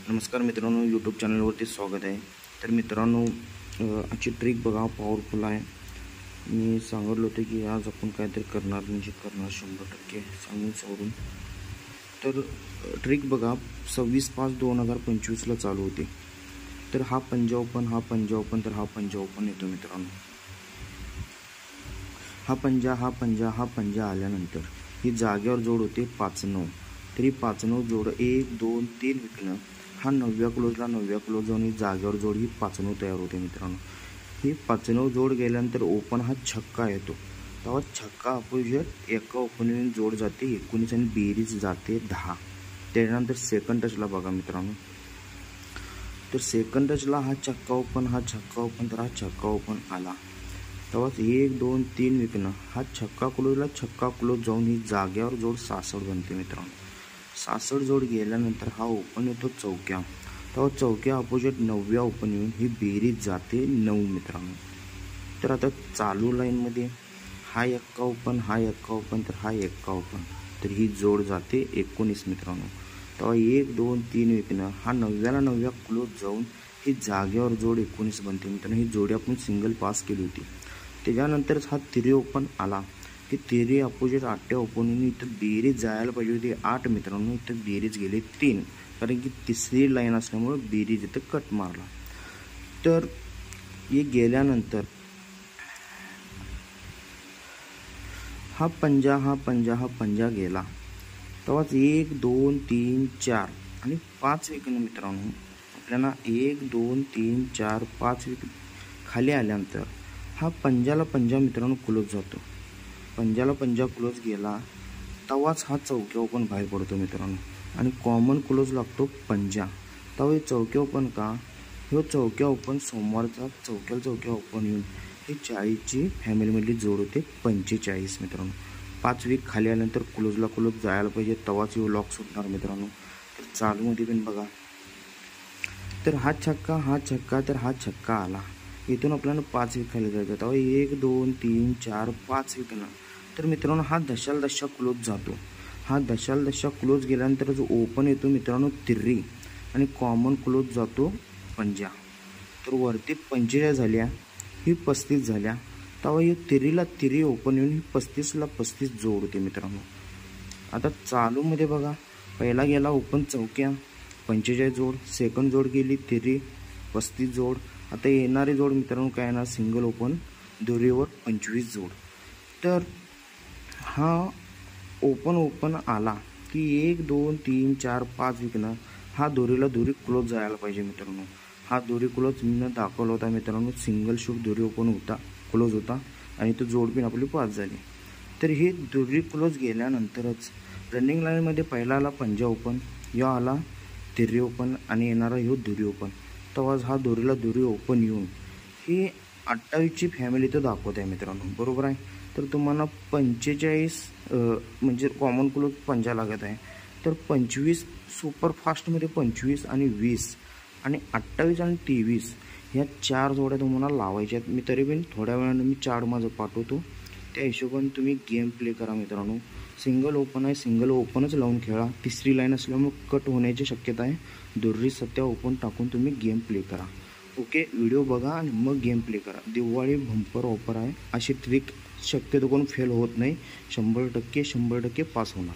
नमस्कार मित्रांनो, यूट्यूब चॅनलवरती स्वागत आहे। तर मित्रांनो, आजची ट्रिक बघा, पॉवरफुल आहे। मी सांगितलं होतं की आज आपण काहीतरी करणार म्हणजे करणार 100% सांगून सोडून। तर ट्रिक बघा, 26/5/2025 चालू होते। तर हा पंजा ओपन, हा पंजा ओपन, तर हा पंजा ओपन येतो मित्रांनो। हा पंजा आल्यानंतर ही जागेवर जोड होते 5-9। तरी 5-9 जोड 1 2 3 विकणं, हा 9व्या क्लोजला 9व्या क्लोज जाऊन ही जागेवर जोड ही 5-9 तयार होते मित्रांनो। ही 5-9 जोड गेल्यानंतर ओपन हा छक्का येतो, तेव्हा छक्का अपोजिट एका ओपनिंग जोड जाते 19 आणि बेरीज जाते 10। त्यानंतर सेकंड टचला बघा मित्रांनो, तर सेकंड टचला हा छक्का ओपन, हा छक्का ओपन, तर हा छक्का ओपन आला, तेव्हाच 1 2 3 विकणं, हा छक्का क्लोजला छक्का क्लोज जाऊन ही जागेवर जोड 66 बनते मित्रांनो। 66 जोड गेल्यानंतर हा ओपन येतो चौक्या, तेव्हा चौक्या अपोजिट 9व्या ओपन येऊन ही बेरीज जाते 9 मित्रांनो। तर आता चालू लाईनमध्ये हा एक्का ओपन, हा एक्का ओपन, तर हा एक्का ओपन, तर ही जोड जाते 19 मित्रांनो। तेव्हा 1 2 3 विकणं, हा 9व्याला 9व्या क्लोज जाऊन ही जागेवर जोड 19 बनते मित्रांनो। ही जोडी आपण सिंगल पास केली होती। त्याच्यानंतरच हा तिरी ओपन आला की तिरी अपोजिट 8व्या ओपनने इथं बेरीज जायला पाहिजे होती 8 मित्रांनो, इथं बेरीज गेले 3, कारण की तिसरी लाईन असल्यामुळे बेरीज इथं कट मारला। तर हे गेल्यानंतर हा पंजा गेला, तेव्हाच 1 2 3 4 आणि 5 विकणं मित्रांनो। आपल्याला 1 2 3 4 5 विकणं खाली आल्यानंतर हा पंजा मित्रांनो क्लोज जातो। पंजाला पंजा क्लोज गेला, तेव्हाच हा चौक्या ओपन बाहेर पडतो मित्रांनो, आणि कॉमन क्लोज लागतो पंजा। तेव्हा हे चौक्या ओपन का, हे चौक्या ओपन सोमवारचा चौक्या ओपन येऊन ही 40ची फॅमिलीमधली जोड होते 45 मित्रांनो। 5 वीक खाली आल्यानंतर क्लोजला क्लोज जायला पाहिजे, तेव्हाच हे लॉक सुटणार मित्रांनो। तर चालूमध्ये पण बघा, तर हा छक्का, तर हा छक्का आला, इथून आपल्याला 5 वीक खाली जायचं, तेव्हा 1 2 3 4 5 विकणं। तर मित्रांनो हा दशाला दशा क्लोज जातो। हा दशाला दशा क्लोज गेल्यानंतर जो ओपन येतो मित्रांनो तिरी, आणि कॉमन क्लोज जातो पंजा। तर वरती 45 झाल्या, ही 35 झाल्या, तेव्हा ही तिरीला तिरी ओपन येऊन ही 35ला 35 जोड होते मित्रांनो। आता चालूमध्ये बघा, पहिला गेला ओपन चौक्या 45 जोड, सेकंड जोड गेली तिरी 35 जोड। आता येणारी जोड मित्रांनो काय येणार, सिंगल ओपन दोरीवर 25 जोड। तर हा ओपन आला की 1 2 3 4 5 विकणं, हा दोरीला दोरी क्लोज जायला पाहिजे मित्रांनो। हा दोरी क्लोज मी दाखवला होता मित्रांनो, सिंगल शूट दोरी ओपन होता, क्लोज होता, आणि तो जोड पण आपली 5 झाली। तर ही दोरी क्लोज गेल्यानंतरच रनिंग लाईनमध्ये पहिला आला पंजा ओपन, या आला तिरी ओपन, आणि येणारा ह्यो दोरी ओपन, तेव्हाच हा दोरीला दोरी ओपन येऊन ही 28ची फॅमिली तर दाखवत आहे मित्रांनो, बरोबर आहे। तर तुम्हाला 45 म्हणजे कॉमन क्लोज पंजा लागत आहे, तर 25 सुपरफास्टमध्ये 25 आणि 20 आणि 28 आणि 23 ह्या 4 जोड्या तुम्हाला लावायच्या आहेत। मी तरी पण थोड्या वेळानं मी चार्ट माझं पाठवतो, त्या हिशोबाने तुम्ही गेम प्ले करा मित्रांनो। सिंगल ओपन आहे, सिंगल ओपनच लावून खेळा, तिसरी लाईन असल्यामुळे कट होण्याची शक्यता आहे। दोरी सत्या ओपन टाकून तुम्ही गेम प्ले करा, ओके। व्हिडिओ बघा आणि मग गेम प्ले करा। दिवाळी बंपर ऑफर आहे, अशी ट्रिक शक्यतो कोण फेल होत नाही, 100% पास होणार।